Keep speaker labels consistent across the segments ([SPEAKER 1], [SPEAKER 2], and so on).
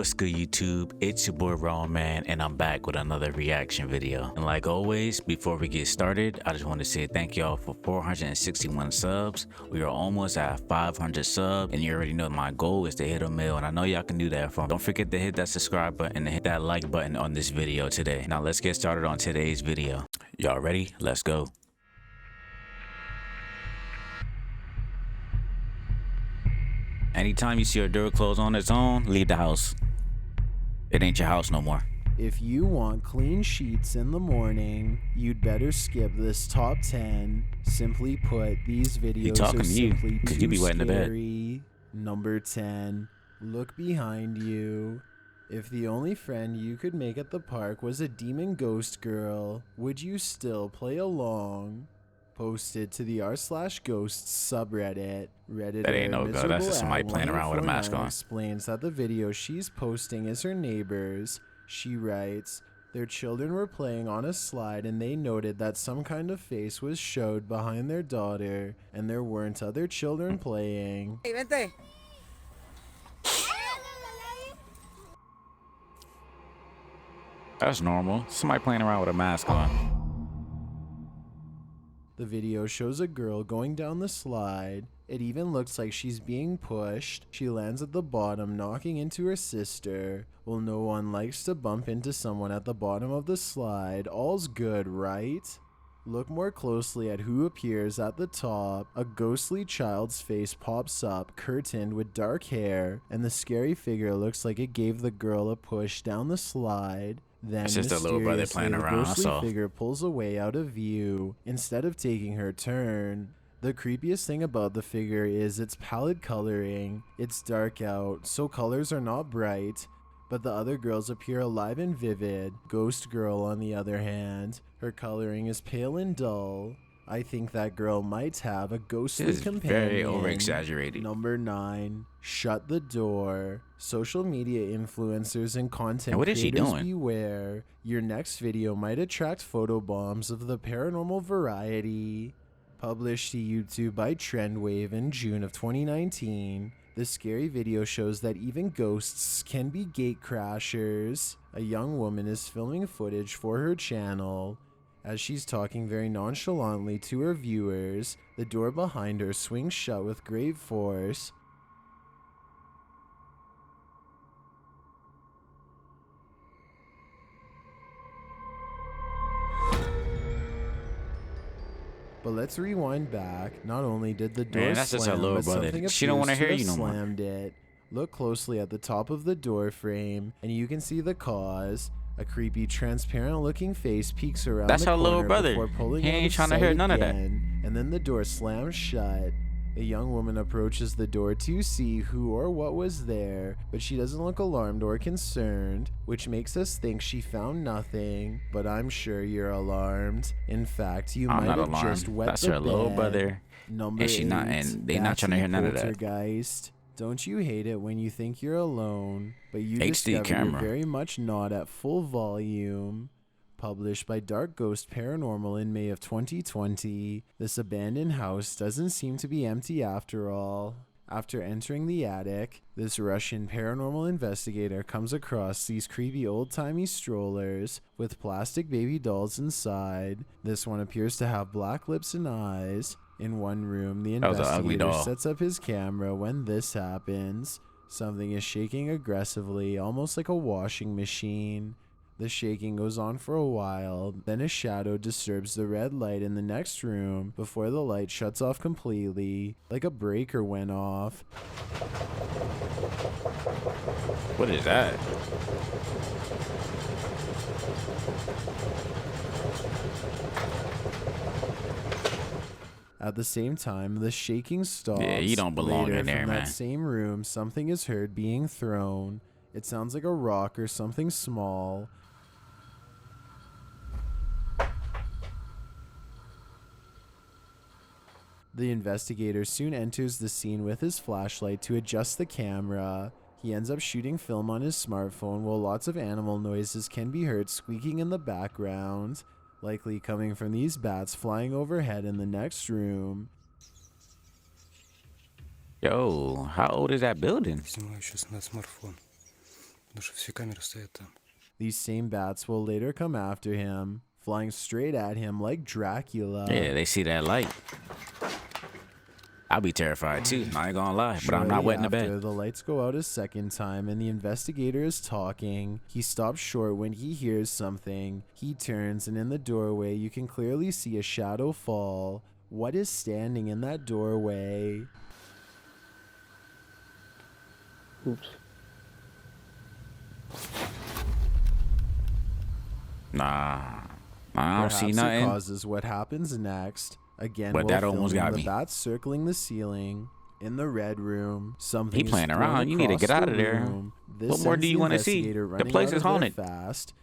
[SPEAKER 1] What's good, YouTube? It's your boy Rohan, and I'm back with another reaction video. And like always, before we get started, I just want to say thank y'all for 461 subs. We are almost at 500 subs, and you already know my goal is to hit a mil, and I know y'all can do that. Don't forget to hit that subscribe button and hit that like button on this video today. Now let's get started on today's video. Y'all ready? Let's go. Anytime you see a door close on its own, leave the house. It ain't your house no more.
[SPEAKER 2] If you want clean sheets in the morning, you'd better skip this top 10. Simply put, these videos are simply too
[SPEAKER 1] you be wetting the bed.
[SPEAKER 2] scary. Number 10. Look behind you. If the only friend you could make at the park was a demon ghost girl, would you still play along? Posted to the r/ghosts subreddit. Redditor
[SPEAKER 1] That ain't no go. That's just somebody playing around with a mask on.
[SPEAKER 2] Explains that the video she's posting is her neighbor's. She writes, their children were playing on a slide and they noted that some kind of face was showed behind their daughter and there weren't other children playing.
[SPEAKER 3] Hey, vente.
[SPEAKER 1] That's normal. Somebody playing around with a mask on.
[SPEAKER 2] The video shows a girl going down the slide. It even looks like she's being pushed. She lands at the bottom, knocking into her sister. Well, no one likes to bump into someone at the bottom of the slide. All's good, right? Look more closely at who appears at the top. A ghostly child's face pops up, curtained with dark hair, and the scary figure looks like it gave the girl a push down the slide. Then
[SPEAKER 1] it's just a little brother playing around.
[SPEAKER 2] The ghostly figure pulls away out of view instead of taking her turn. The creepiest thing about the figure is its pallid coloring. It's dark out, so colors are not bright, but the other girls appear alive and vivid. Ghost Girl, on the other hand, her coloring is pale and dull. I think that girl might have a ghostly companion.
[SPEAKER 1] Very over-exaggerated.
[SPEAKER 2] Number 9. Shut the door. Social media influencers and content creators beware. Your next video might attract photobombs of the paranormal variety. Published to YouTube by Trendwave in June of 2019. The scary video shows that even ghosts can be gate crashers. A young woman is filming footage for her channel. As she's talking very nonchalantly to her viewers, the door behind her swings shut with great force. But let's rewind back. Not only did the door slam, but something
[SPEAKER 1] she don't want to hear you no more.
[SPEAKER 2] Slammed it. Look closely at the top of the door frame, and you can see the cause. A creepy, transparent-looking face peeks around the corner before pulling
[SPEAKER 1] he ain't trying to hear none of that.
[SPEAKER 2] And then the door slams shut. A young woman approaches the door to see who or what was there, but she doesn't look alarmed or concerned, which makes us think she found nothing. But I'm sure you're alarmed. In fact, you might have just wet
[SPEAKER 1] That's
[SPEAKER 2] the
[SPEAKER 1] her
[SPEAKER 2] bed.
[SPEAKER 1] little brother.
[SPEAKER 2] Number
[SPEAKER 1] and she
[SPEAKER 2] 8,
[SPEAKER 1] not, and they not trying to hear none of that.
[SPEAKER 2] Poltergeist. Don't you hate it when you think you're alone, but you discover you're very much not at full volume? Published by Dark Ghost Paranormal in May of 2020, this abandoned house doesn't seem to be empty after all. After entering the attic, this Russian paranormal investigator comes across these creepy old-timey strollers with plastic baby dolls inside. This one appears to have black lips and eyes. In one room, the investigator sets up his camera when this happens. Something is shaking aggressively, almost like a washing machine. The shaking goes on for a while, then a shadow disturbs the red light in the next room before the light shuts off completely, like a breaker went off.
[SPEAKER 1] What is that?
[SPEAKER 2] At the same time, the shaking stops.
[SPEAKER 1] Yeah, you don't belong in there,
[SPEAKER 2] from
[SPEAKER 1] man.
[SPEAKER 2] That same room, something is heard being thrown. It sounds like a rock or something small. The investigator soon enters the scene with his flashlight to adjust the camera. He ends up shooting film on his smartphone while lots of animal noises can be heard squeaking in the background, likely coming from these bats flying overhead in the next room.
[SPEAKER 1] Yo, how old is that building?
[SPEAKER 2] These same bats will later come after him, flying straight at him like Dracula.
[SPEAKER 1] Yeah, they see that light. I'll be terrified too, I ain't gonna lie, but I'm not wetting the bed.
[SPEAKER 2] The lights go out a second time and the investigator is talking. He stops short when he hears something. He turns and in the doorway you can clearly see a shadow fall. What is standing in that doorway?
[SPEAKER 3] Oops.
[SPEAKER 1] Nah, I don't see nothing.
[SPEAKER 2] It causes what happens next. Again,
[SPEAKER 1] but that almost got me.
[SPEAKER 2] The bats circling the ceiling in the red room. Something
[SPEAKER 1] he playing around. You need to get out of there. What more do you want to see? The place is haunted.
[SPEAKER 2] Fast.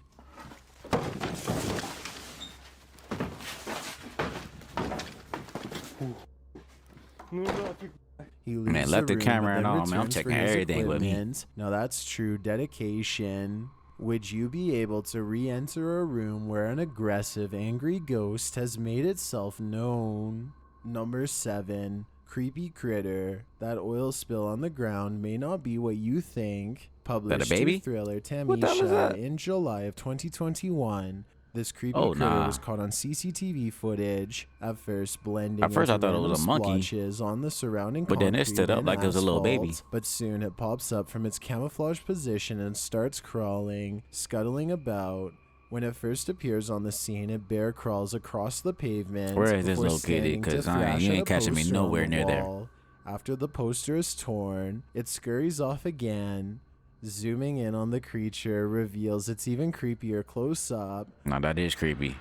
[SPEAKER 1] Man, left the camera and all, man. I'm checking everything with me.
[SPEAKER 2] Now that's true dedication. Would you be able to re-enter a room where an aggressive, angry ghost has made itself known? Number 7. Creepy critter. That oil spill on the ground may not be what you think. Published to Thriller Tamisha in July of 2021. This creepy critter was caught on CCTV footage. At first, blending
[SPEAKER 1] I thought it was a monkey
[SPEAKER 2] on the surrounding
[SPEAKER 1] but then it stood up like it was a little baby.
[SPEAKER 2] But soon it pops up from its camouflage position and starts crawling, scuttling about. When it first appears on the scene, it bear crawls across the pavement.
[SPEAKER 1] Where is this located? Because you ain't catching me nowhere near there.
[SPEAKER 2] After the poster is torn, it scurries off again. Zooming in on the creature reveals it's even creepier close up.
[SPEAKER 1] Now that is creepy.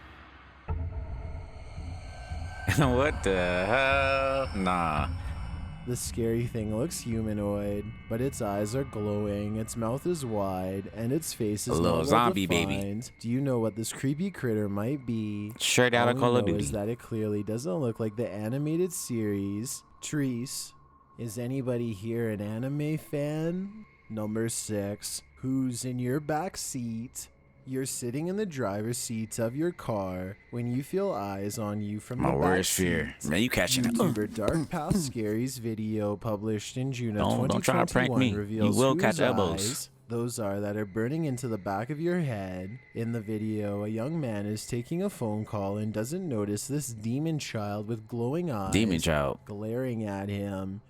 [SPEAKER 1] What the hell? Nah.
[SPEAKER 2] The scary thing looks humanoid, but its eyes are glowing, its mouth is wide, and its face is
[SPEAKER 1] a little zombie baby.
[SPEAKER 2] Do you know what this creepy critter might be?
[SPEAKER 1] Straight out of Call of Duty.
[SPEAKER 2] Is that it clearly doesn't look like the animated series. Treese, is anybody here an anime fan? Number 6. Who's in your back seat? You're sitting in the driver's seat of your car when you feel eyes on you from the back seat.
[SPEAKER 1] My worst fear. Man, you catching it.
[SPEAKER 2] YouTuber Dark Past Scary's video published in June of 2021
[SPEAKER 1] don't try to prank me.
[SPEAKER 2] reveals
[SPEAKER 1] you will catch
[SPEAKER 2] elbows. Those are that are burning into the back of your head. In the video, a young man is taking a phone call and doesn't notice this demon child with glowing eyes glaring at him.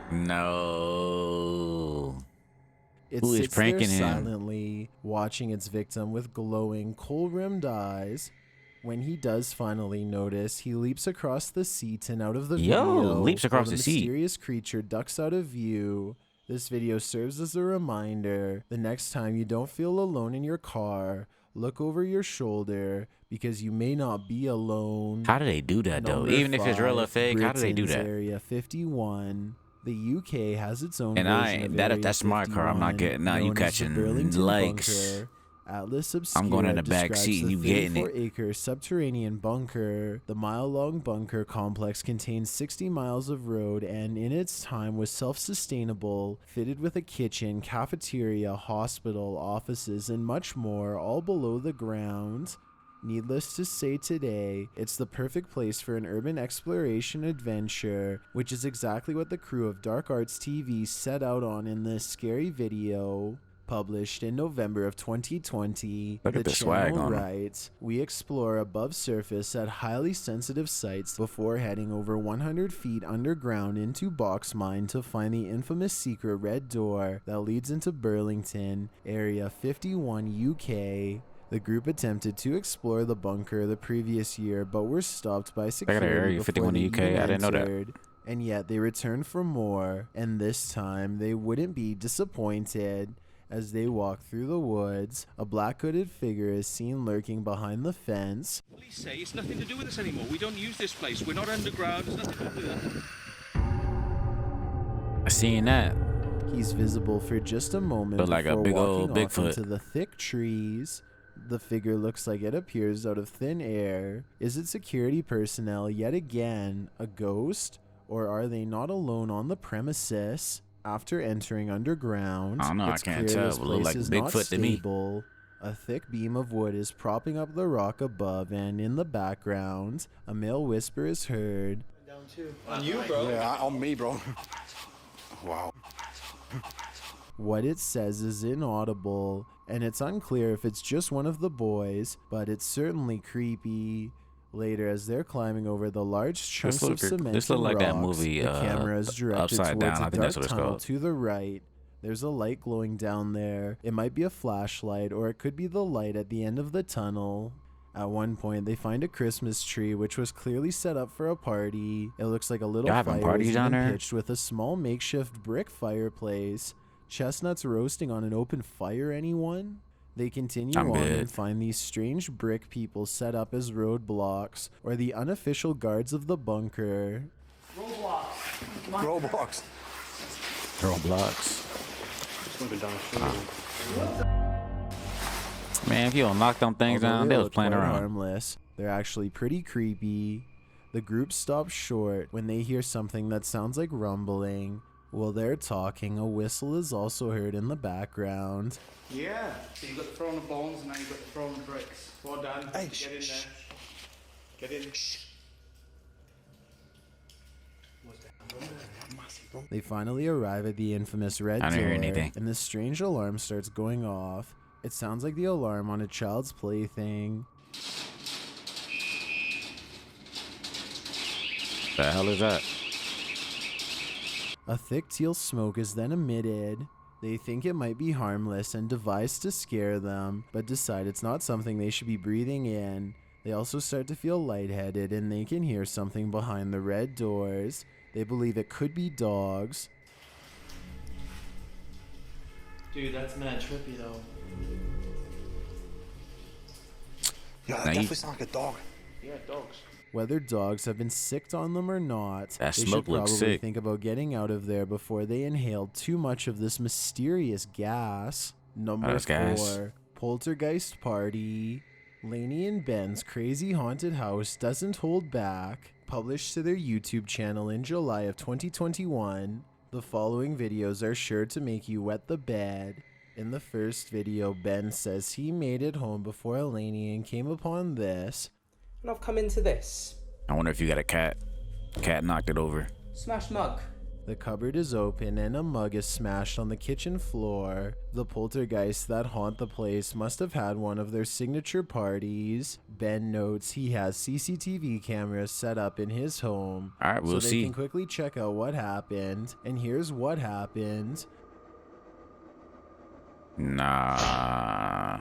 [SPEAKER 1] No.
[SPEAKER 2] It
[SPEAKER 1] Who is
[SPEAKER 2] sits
[SPEAKER 1] pranking
[SPEAKER 2] there
[SPEAKER 1] him?
[SPEAKER 2] silently, watching its victim with glowing, kohl-rimmed eyes. When he does finally notice, he leaps across the seat and out of the video.
[SPEAKER 1] Leaps across the seat.
[SPEAKER 2] The mysterious creature ducks out of view. This video serves as a reminder. The next time you don't feel alone in your car, look over your shoulder because you may not be alone.
[SPEAKER 1] How do they do that though? Even if it's real or fake, how do they do that?
[SPEAKER 2] Area 51. The UK has its own
[SPEAKER 1] and if that's my car, I'm not getting. Now you catching legs.
[SPEAKER 2] Atlas Obscura
[SPEAKER 1] I'm going in the back seat and you getting it.
[SPEAKER 2] 34-acre subterranean bunker. The mile-long bunker complex contains 60 miles of road and in its time was self-sustainable, fitted with a kitchen, cafeteria, hospital, offices, and much more, all below the ground. Needless to say today, it's the perfect place for an urban exploration adventure, which is exactly what the crew of Dark Arts TV set out on in this scary video. Published in November of 2020,
[SPEAKER 1] Look at the swag on
[SPEAKER 2] writes, we explore above surface at highly sensitive sites before heading over 100 feet underground into Box Mine to find the infamous secret red door that leads into Burlington, Area 51 UK. The group attempted to explore the bunker the previous year, but were stopped by security
[SPEAKER 1] Area 51
[SPEAKER 2] before
[SPEAKER 1] UK. I didn't know that.
[SPEAKER 2] And yet they returned for more, and this time they wouldn't be disappointed. As they walk through the woods, a black hooded figure is seen lurking behind the fence.
[SPEAKER 4] Police say it's nothing to do with us anymore. We don't use this place. We're not underground. There's nothing to do with that.
[SPEAKER 1] I seen that.
[SPEAKER 2] He's visible for just a moment
[SPEAKER 1] Look like a big old Bigfoot
[SPEAKER 2] into the thick trees. The figure looks like it appears out of thin air. Is it security personnel yet again, a ghost? Or are they not alone on the premises? After entering underground,
[SPEAKER 1] I don't know, I can't tell. It look like Bigfoot to me.
[SPEAKER 2] A thick beam of wood is propping up the rock above, and in the background, a male whisper is heard.
[SPEAKER 5] Down
[SPEAKER 3] too. On you, bro.
[SPEAKER 5] Yeah, on me, bro. Wow.
[SPEAKER 2] What it says is inaudible, and it's unclear if it's just one of the boys, but it's certainly creepy. Later, as they're climbing over the large chunks of cement
[SPEAKER 1] this
[SPEAKER 2] and
[SPEAKER 1] look like
[SPEAKER 2] rocks,
[SPEAKER 1] that movie,
[SPEAKER 2] the camera is directed
[SPEAKER 1] Upside
[SPEAKER 2] towards
[SPEAKER 1] Down. I
[SPEAKER 2] a
[SPEAKER 1] think that's
[SPEAKER 2] dark
[SPEAKER 1] what it's
[SPEAKER 2] tunnel
[SPEAKER 1] called.
[SPEAKER 2] to the right. There's a light glowing down there. It might be a flashlight, or it could be the light at the end of the tunnel. At one point, they find a Christmas tree, which was clearly set up for a party. It looks like a little fire is even pitched with a small makeshift brick fireplace. Chestnuts roasting on an open fire, anyone? They continue on and find these strange brick people set up as roadblocks, or the unofficial guards of the bunker.
[SPEAKER 5] Roblox.
[SPEAKER 1] Roblox.
[SPEAKER 3] Just moving down the street.
[SPEAKER 1] Man, if you don't knock them things down, they was playing around.
[SPEAKER 2] Harmless. They're actually pretty creepy. The group stops short when they hear something that sounds like rumbling. While they're talking, a whistle is also heard in the background.
[SPEAKER 3] Yeah. So you've got the throwing the bones and now you've got the throwing the bricks. Well done.
[SPEAKER 5] Hey,
[SPEAKER 3] get in there. Get in.
[SPEAKER 2] They finally arrive at the infamous red door, and this strange alarm starts going off. It sounds like the alarm on a child's plaything.
[SPEAKER 1] The hell is that?
[SPEAKER 2] A thick teal smoke is then emitted. They think it might be harmless and devise to scare them, but decide it's not something they should be breathing in. They also start to feel lightheaded, and they can hear something behind the red doors. They believe it could be dogs.
[SPEAKER 3] Dude, that's mad trippy though.
[SPEAKER 5] Yeah, that definitely sounds like a dog.
[SPEAKER 3] Yeah, dogs.
[SPEAKER 2] Whether dogs have been sicked on them or not,
[SPEAKER 1] that
[SPEAKER 2] they
[SPEAKER 1] smoke
[SPEAKER 2] should probably
[SPEAKER 1] looks sick.
[SPEAKER 2] think about getting out of there before they inhale too much of this mysterious gas. Number 4, Poltergeist Party. Lainey and Ben's crazy haunted house doesn't hold back. Published to their YouTube channel in July of 2021. The following videos are sure to make you wet the bed. In the first video, Ben says he made it home before Lainey and came upon this.
[SPEAKER 6] And I've come into this.
[SPEAKER 1] I wonder if you got a cat. Cat knocked it over.
[SPEAKER 6] Smashed mug.
[SPEAKER 2] The cupboard is open and a mug is smashed on the kitchen floor. The poltergeists that haunt the place must have had one of their signature parties. Ben notes he has CCTV cameras set up in his home.
[SPEAKER 1] Alright, we'll
[SPEAKER 2] so
[SPEAKER 1] see.
[SPEAKER 2] they can quickly check out what happened. And here's what happened.
[SPEAKER 1] Nah.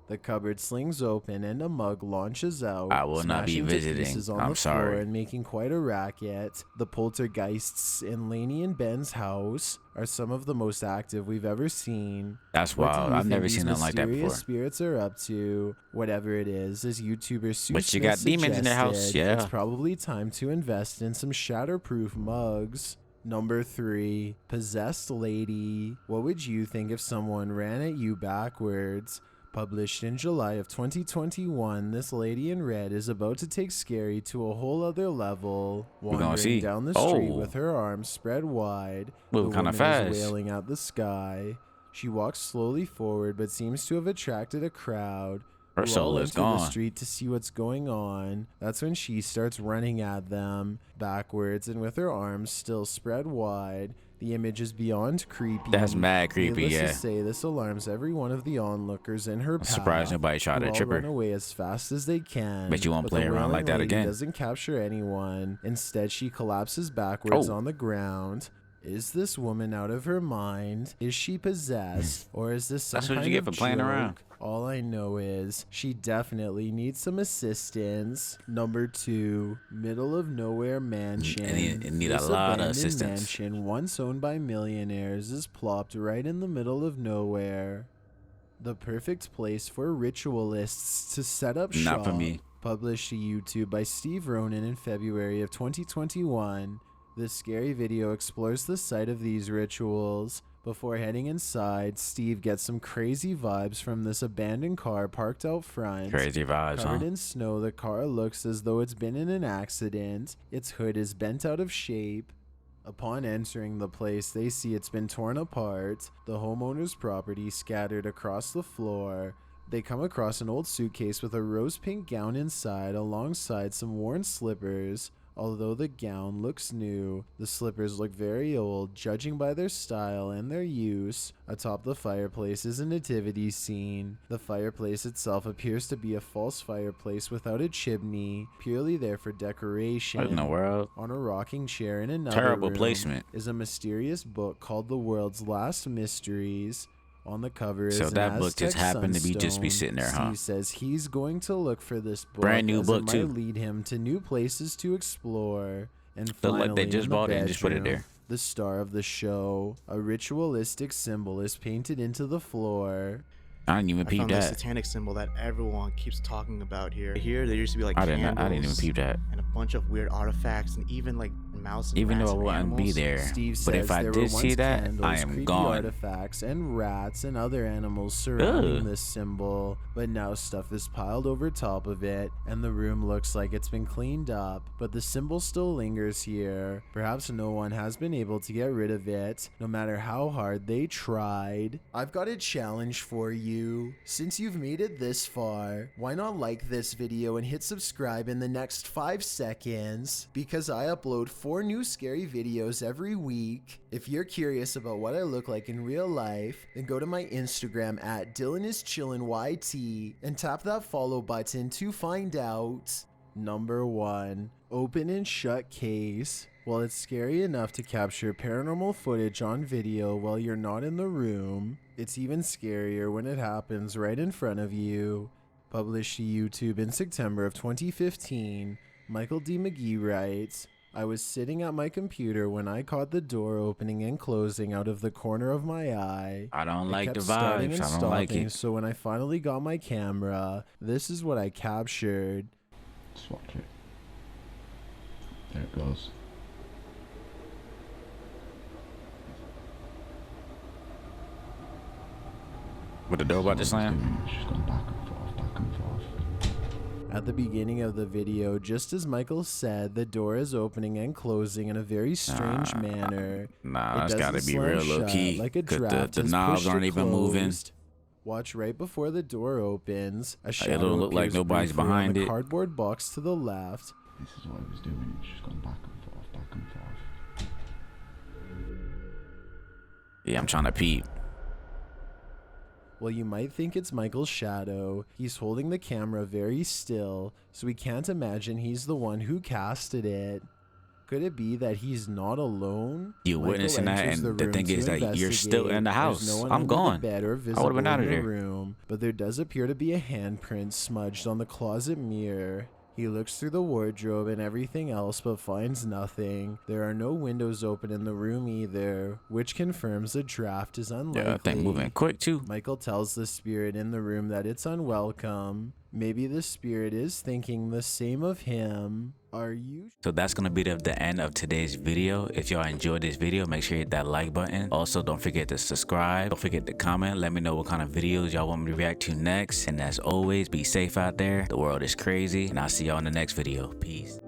[SPEAKER 2] The cupboard slings open and a mug launches out.
[SPEAKER 1] I will not be visiting. I'm sorry.
[SPEAKER 2] And making quite a racket. The poltergeists in Lainey and Ben's house are some of the most active we've ever seen.
[SPEAKER 1] That's wild. I've never seen nothing like that before.
[SPEAKER 2] Spirits are up to whatever it is. As YouTuber Sue
[SPEAKER 1] But you got demons in their house, yeah.
[SPEAKER 2] It's probably time to invest in some shatterproof mugs. Number 3, Possessed Lady. What would you think if someone ran at you backwards? Published in July of 2021, this lady in red is about to take Scary to a whole other level. Wandering down the street with her arms spread wide, the woman is wailing at the sky. She walks slowly forward but seems to have attracted a crowd.
[SPEAKER 1] Her soul is gone.
[SPEAKER 2] The street to see what's going on. That's when she starts running at them backwards and with her arms still spread wide. The image is beyond creepy.
[SPEAKER 1] That's mad creepy,
[SPEAKER 2] Needless
[SPEAKER 1] yeah.
[SPEAKER 2] to say, this alarms every one of the onlookers in her path.
[SPEAKER 1] I'm surprised nobody shot at Chipper.
[SPEAKER 2] Run away as fast as they can.
[SPEAKER 1] Bet you won't play around like that again.
[SPEAKER 2] Doesn't capture anyone. Instead, she collapses backwards on the ground. Is this woman out of her mind? Is she possessed? Or is this some
[SPEAKER 1] That's what
[SPEAKER 2] kind
[SPEAKER 1] you get
[SPEAKER 2] of
[SPEAKER 1] for playing
[SPEAKER 2] joke?
[SPEAKER 1] around.
[SPEAKER 2] All I know is she definitely needs some assistance. Number 2, Middle of Nowhere Mansion.
[SPEAKER 1] And need a lot of assistance.
[SPEAKER 2] Mansion, once owned by millionaires, is plopped right in the middle of nowhere. The perfect place for ritualists to set up shop.
[SPEAKER 1] Not for me.
[SPEAKER 2] Published to YouTube by Steve Ronan in February of 2021. This scary video explores the site of these rituals. Before heading inside, Steve gets some crazy vibes from this abandoned car parked out front.
[SPEAKER 1] Crazy vibes,
[SPEAKER 2] Covered in snow, the car looks as though it's been in an accident. Its hood is bent out of shape. Upon entering the place, they see it's been torn apart. The homeowner's property scattered across the floor. They come across an old suitcase with a rose pink gown inside alongside some worn slippers. Although the gown looks new, the slippers look very old, judging by their style and their use. Atop the fireplace is a nativity scene. The fireplace itself appears to be a false fireplace without a chimney, purely there for decoration.
[SPEAKER 1] What in the world?
[SPEAKER 2] On a rocking chair in another
[SPEAKER 1] Terrible
[SPEAKER 2] room
[SPEAKER 1] placement.
[SPEAKER 2] is a mysterious book called The World's Last Mysteries. On the cover is
[SPEAKER 1] So
[SPEAKER 2] an
[SPEAKER 1] that book
[SPEAKER 2] Aztec
[SPEAKER 1] just happened to be
[SPEAKER 2] sunstone.
[SPEAKER 1] sitting there, huh?
[SPEAKER 2] Steve says he's going to look for this book.
[SPEAKER 1] Brand new
[SPEAKER 2] as
[SPEAKER 1] book,
[SPEAKER 2] it might
[SPEAKER 1] too.
[SPEAKER 2] lead him to new places to explore. And
[SPEAKER 1] Look
[SPEAKER 2] finally,
[SPEAKER 1] like they just
[SPEAKER 2] in the
[SPEAKER 1] bought it and just put it
[SPEAKER 2] bedroom,
[SPEAKER 1] there.
[SPEAKER 2] the star of the show, a ritualistic symbol is painted into the floor.
[SPEAKER 1] I didn't even
[SPEAKER 5] I
[SPEAKER 1] peep
[SPEAKER 5] found this
[SPEAKER 1] that.
[SPEAKER 5] satanic symbol that everyone keeps talking about here. Here, there used to be like
[SPEAKER 1] I
[SPEAKER 5] candles
[SPEAKER 1] didn't even peep that.
[SPEAKER 5] and a bunch of weird artifacts and even like mouse and
[SPEAKER 1] Even
[SPEAKER 5] rats
[SPEAKER 1] though I
[SPEAKER 5] and
[SPEAKER 1] wouldn't be
[SPEAKER 5] animals.
[SPEAKER 1] there.
[SPEAKER 2] Steve
[SPEAKER 1] But
[SPEAKER 2] says
[SPEAKER 1] if I
[SPEAKER 2] there
[SPEAKER 1] did
[SPEAKER 2] were
[SPEAKER 1] see
[SPEAKER 2] once
[SPEAKER 1] that,
[SPEAKER 2] candles,
[SPEAKER 1] I am
[SPEAKER 2] creepy
[SPEAKER 1] gone.
[SPEAKER 2] artifacts and rats and other animals surrounding
[SPEAKER 1] Ugh.
[SPEAKER 2] this symbol, but now stuff is piled over top of it, and the room looks like it's been cleaned up, but the symbol still lingers here. Perhaps no one has been able to get rid of it, no matter how hard they tried. I've got a challenge for you. Since you've made it this far, why not like this video and hit subscribe in the next 5 seconds? Because I upload 4 new scary videos every week. If you're curious about what I look like in real life, then go to my Instagram at DylanIsChillinYT and tap that follow button to find out. Number 1. Open and shut case. While it's scary enough to capture paranormal footage on video while you're not in the room, it's even scarier when it happens right in front of you. Published to YouTube in September of 2015, Michael D. McGee writes, I was sitting at my computer when I caught the door opening and closing out of the corner of my eye.
[SPEAKER 1] I don't
[SPEAKER 2] It
[SPEAKER 1] like the
[SPEAKER 2] kept starting
[SPEAKER 1] vibes.
[SPEAKER 2] and
[SPEAKER 1] I don't like
[SPEAKER 2] stopping,
[SPEAKER 1] it.
[SPEAKER 2] So when I finally got my camera, this is what I captured.
[SPEAKER 7] Let's watch it. There it goes.
[SPEAKER 1] With the door about to slam?
[SPEAKER 7] She's gone back and forth, back and forth.
[SPEAKER 2] At the beginning of the video, just as Michael said, the door is opening and closing in a very strange manner.
[SPEAKER 1] Nah,
[SPEAKER 2] It
[SPEAKER 1] that's
[SPEAKER 2] doesn't
[SPEAKER 1] gotta be
[SPEAKER 2] slam
[SPEAKER 1] real low
[SPEAKER 2] shut
[SPEAKER 1] key.
[SPEAKER 2] like a
[SPEAKER 1] Cause
[SPEAKER 2] draft
[SPEAKER 1] the
[SPEAKER 2] has
[SPEAKER 1] knobs
[SPEAKER 2] pushed
[SPEAKER 1] aren't
[SPEAKER 2] it
[SPEAKER 1] even moving.
[SPEAKER 2] closed. Watch right before the door opens. A
[SPEAKER 1] It
[SPEAKER 2] shadow
[SPEAKER 1] don't look like
[SPEAKER 2] appears
[SPEAKER 1] nobody's
[SPEAKER 2] briefly on
[SPEAKER 1] behind
[SPEAKER 2] the
[SPEAKER 1] it.
[SPEAKER 2] cardboard box to the left.
[SPEAKER 7] This is what I was doing. She's gone back and forth, back and forth.
[SPEAKER 1] Yeah, I'm trying to peep.
[SPEAKER 2] Well, you might think it's Michael's shadow. He's holding the camera very still, so we can't imagine he's the one who casted it. Could it be that he's not alone?
[SPEAKER 1] You
[SPEAKER 2] Michael
[SPEAKER 1] witnessing that,
[SPEAKER 2] enters
[SPEAKER 1] and the
[SPEAKER 2] room
[SPEAKER 1] thing
[SPEAKER 2] to
[SPEAKER 1] is that you're still in the
[SPEAKER 2] investigate.
[SPEAKER 1] house.
[SPEAKER 2] There's no one
[SPEAKER 1] I'm
[SPEAKER 2] under the
[SPEAKER 1] gone.
[SPEAKER 2] bed or
[SPEAKER 1] I
[SPEAKER 2] visible
[SPEAKER 1] would've been out of
[SPEAKER 2] in the
[SPEAKER 1] there.
[SPEAKER 2] room, but there does appear to be a handprint smudged on the closet mirror. He looks through the wardrobe and everything else but finds nothing. There are no windows open in the room either, which confirms the draft is unlikely.
[SPEAKER 1] Yeah, I think moving quick too.
[SPEAKER 2] Michael tells the spirit in the room that it's unwelcome. Maybe the spirit is thinking the same of him. Are you?
[SPEAKER 1] So that's gonna be the end of today's video. If y'all enjoyed this video, make sure you hit that like button. Also, don't forget to subscribe. Don't forget to comment. Let me know what kind of videos y'all want me to react to next. And as always, be safe out there. The world is crazy. And I'll see y'all in the next video. Peace.